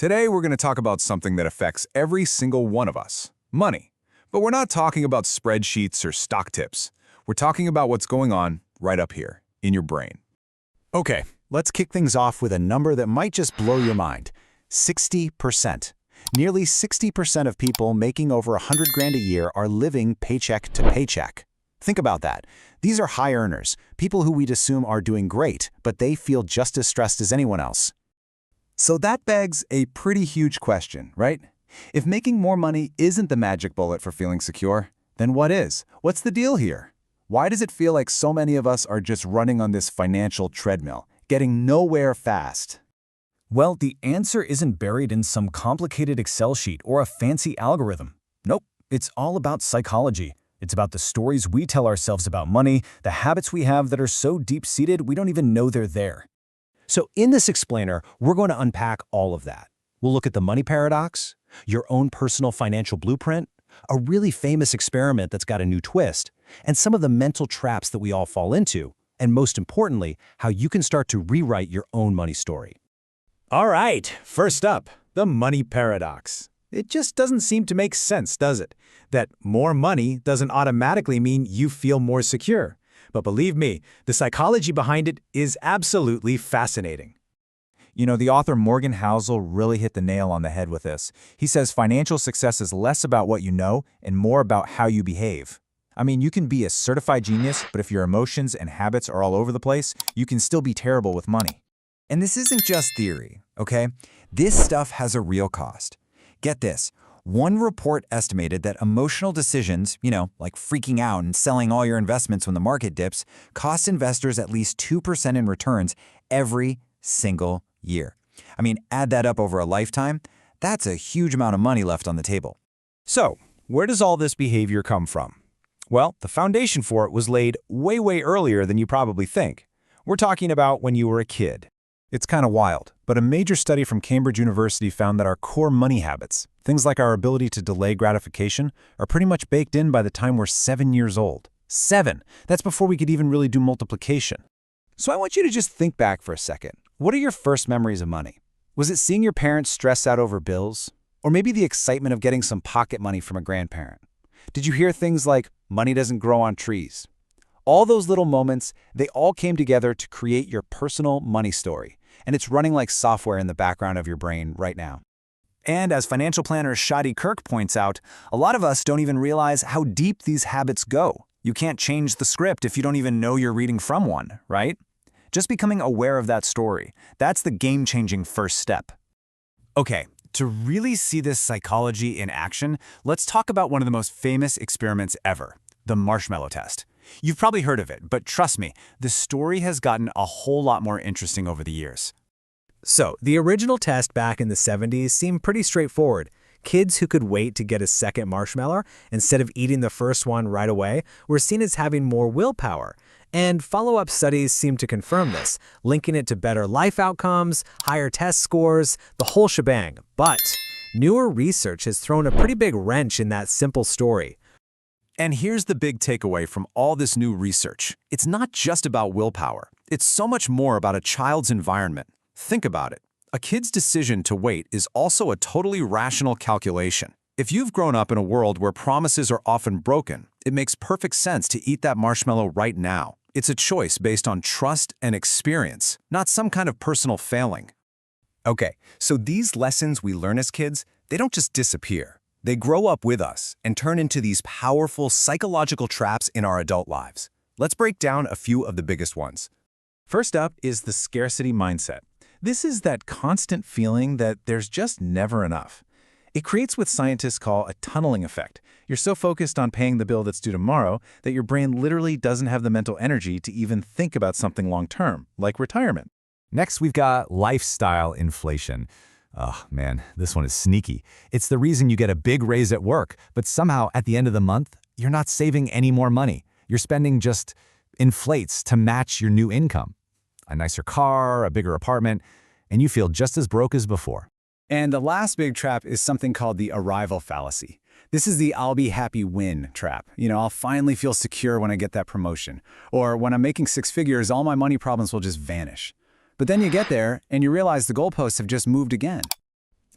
Today, we're going to talk about something that affects every single one of us, money. But we're not talking about spreadsheets or stock tips. We're talking about what's going on right up here, in your brain. Okay, let's kick things off with a number that might just blow your mind. 60%. Nearly 60% of people making over 100 grand a year are living paycheck to paycheck. Think about that. These are high earners, people who we'd assume are doing great, but they feel just as stressed as anyone else. So that begs a pretty huge question, right? If making more money isn't the magic bullet for feeling secure, then what is? What's the deal here? Why does it feel like so many of us are just running on this financial treadmill, getting nowhere fast? Well, the answer isn't buried in some complicated Excel sheet or a fancy algorithm. Nope, it's all about psychology. It's about the stories we tell ourselves about money, the habits we have that are so deep-seated we don't even know they're there. So in this explainer, we're going to unpack all of that. We'll look at the money paradox, your own personal financial blueprint, a really famous experiment that's got a new twist, and some of the mental traps that we all fall into, and most importantly, how you can start to rewrite your own money story. All right, first up, the money paradox. It just doesn't seem to make sense, does it? That more money doesn't automatically mean you feel more secure. But believe me, the psychology behind it is absolutely fascinating. You know, the author Morgan Housel really hit the nail on the head with this. He says financial success is less about what you know and more about how you behave. I mean, you can be a certified genius, but if your emotions and habits are all over the place, you can still be terrible with money. And this isn't just theory, okay? This stuff has a real cost. Get this. One report estimated that emotional decisions, like freaking out and selling all your investments when the market dips, cost investors at least 2% in returns every single year. I mean, add that up over a lifetime, that's a huge amount of money left on the table. So, where does all this behavior come from? Well, the foundation for it was laid way earlier than you probably think. We're talking about when you were a kid. It's kind of wild, but a major study from Cambridge University found that our core money habits, things like our ability to delay gratification, are pretty much baked in by the time we're 7 years old. 7! That's before we could even really do multiplication. So I want you to just think back for a second. What are your first memories of money? Was it seeing your parents stress out over bills? Or maybe the excitement of getting some pocket money from a grandparent? Did you hear things like, money doesn't grow on trees? All those little moments, they all came together to create your personal money story. And it's running like software in the background of your brain right now. And as financial planner Shadi Kirk points out, a lot of us don't even realize how deep these habits go. You can't change the script if you don't even know you're reading from one, right? Just becoming aware of that story, that's the game-changing first step. Okay, to really see this psychology in action, let's talk about one of the most famous experiments ever, the marshmallow test. You've probably heard of it, but trust me, the story has gotten a whole lot more interesting over the years. So, the original test back in the 70s seemed pretty straightforward. Kids who could wait to get a second marshmallow instead of eating the first one right away were seen as having more willpower. And follow-up studies seem to confirm this, linking it to better life outcomes, higher test scores, the whole shebang. But newer research has thrown a pretty big wrench in that simple story. And here's the big takeaway from all this new research. It's not just about willpower. It's so much more about a child's environment. Think about it. A kid's decision to wait is also a totally rational calculation. If you've grown up in a world where promises are often broken, it makes perfect sense to eat that marshmallow right now. It's a choice based on trust and experience, not some kind of personal failing. Okay, so these lessons we learn as kids, they don't just disappear. They grow up with us and turn into these powerful psychological traps in our adult lives. Let's break down a few of the biggest ones. First up is the scarcity mindset. This is that constant feeling that there's just never enough. It creates what scientists call a tunneling effect. You're so focused on paying the bill that's due tomorrow that your brain literally doesn't have the mental energy to even think about something long-term, like retirement. Next, we've got lifestyle inflation. Oh man, this one is sneaky. It's the reason you get a big raise at work, but somehow at the end of the month, you're not saving any more money. Your spending just inflates to match your new income. A nicer car, a bigger apartment, and you feel just as broke as before. And the last big trap is something called the arrival fallacy. This is the I'll be happy when trap. I'll finally feel secure when I get that promotion. Or when I'm making 6 figures, all my money problems will just vanish. But then you get there and you realize the goalposts have just moved again.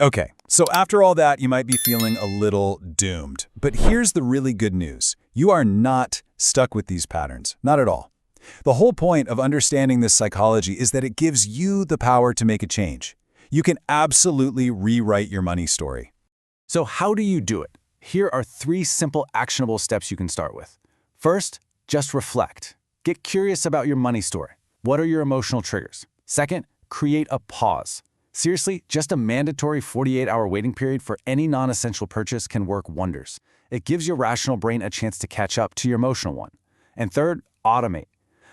Okay, so after all that, you might be feeling a little doomed. But here's the really good news. You are not stuck with these patterns. Not at all. The whole point of understanding this psychology is that it gives you the power to make a change. You can absolutely rewrite your money story. So how do you do it? Here are 3 simple actionable steps you can start with. First, just reflect. Get curious about your money story. What are your emotional triggers? Second, create a pause. Seriously, just a mandatory 48-hour waiting period for any non-essential purchase can work wonders. It gives your rational brain a chance to catch up to your emotional one. And third, automate.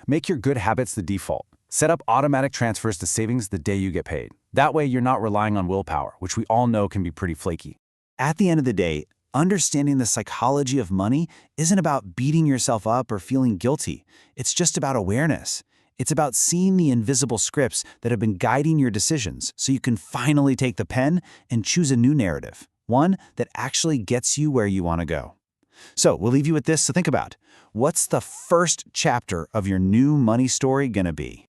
Make your good habits the default. Set up automatic transfers to savings the day you get paid. That way, you're not relying on willpower, which we all know can be pretty flaky. At the end of the day, understanding the psychology of money isn't about beating yourself up or feeling guilty. It's just about awareness. It's about seeing the invisible scripts that have been guiding your decisions so you can finally take the pen and choose a new narrative, one that actually gets you where you want to go. So we'll leave you with this to think about. What's the first chapter of your new money story going to be?